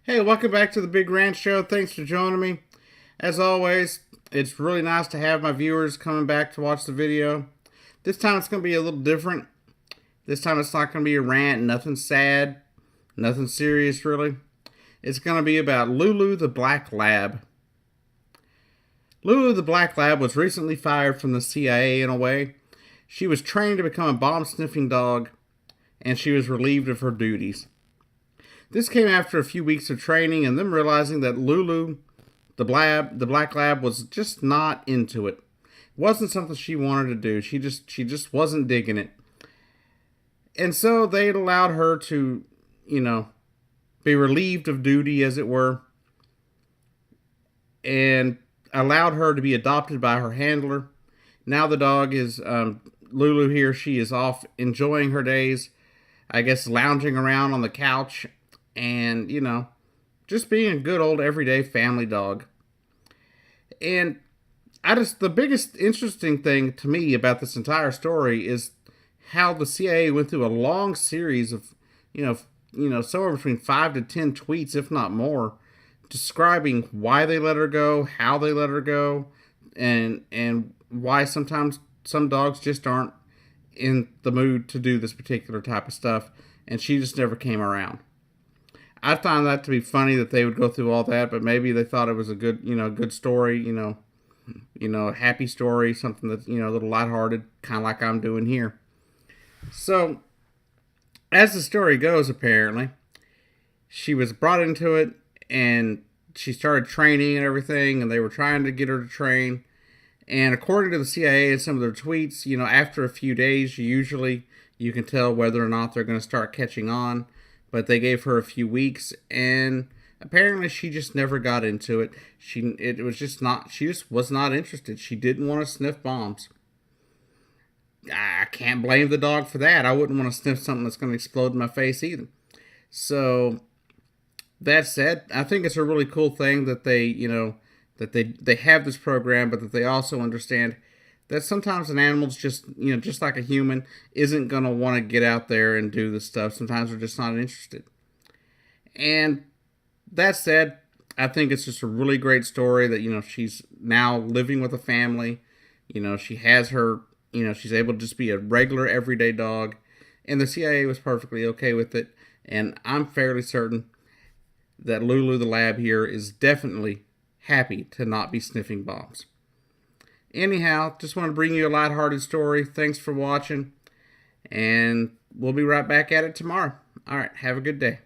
Hey, welcome back to the Big Ranch Show. Thanks for joining me. As always, it's really nice to have my viewers coming back to watch the video. This time it's going to be a little different. This time it's not going to be a rant, nothing sad, nothing serious really. It's going to be about Lulu the Black Lab. Lulu the Black Lab was recently fired from the CIA in a way. She was trained to become a bomb sniffing dog, and she was relieved of her duties. This came after a few weeks of training and them realizing that Lulu, the Black Lab, was just not into it. It wasn't something she wanted to do. She just wasn't digging it. And so they allowed her to, be relieved of duty, as it were, and allowed her to be adopted by her handler. Now the dog is, Lulu here, she is off enjoying her days, I guess lounging around on the couch and, just being a good old everyday family dog. And the biggest interesting thing to me about this entire story is how the CIA went through a long series of, somewhere between 5 to 10 tweets, if not more, describing why they let her go, how they let her go, and why sometimes some dogs just aren't in the mood to do this particular type of stuff, and she just never came around. I find that to be funny that they would go through all that, but maybe they thought it was a good, good story, a happy story, something that's, a little lighthearted, kind of like I'm doing here. So, as the story goes, apparently, she was brought into it, and she started training and everything, and they were trying to get her to train. And according to the CIA and some of their tweets, after a few days, usually you can tell whether or not they're going to start catching on. But they gave her a few weeks, and apparently she just never got into it. She just was not interested. She didn't want to sniff bombs. I can't blame the dog for that. I wouldn't want to sniff something that's going to explode in my face either. So, that said, I think it's a really cool thing that they have this program, but that they also understand that sometimes an animal's just like a human, isn't going to want to get out there and do this stuff. Sometimes they're just not interested. And that said, I think it's just a really great story that, she's now living with a family. She has her, she's able to just be a regular everyday dog. And the CIA was perfectly okay with it. And I'm fairly certain that Lulu the Lab here is definitely happy to not be sniffing bombs. Anyhow, just want to bring you a lighthearted story. Thanks for watching, and we'll be right back at it tomorrow. All right, have a good day.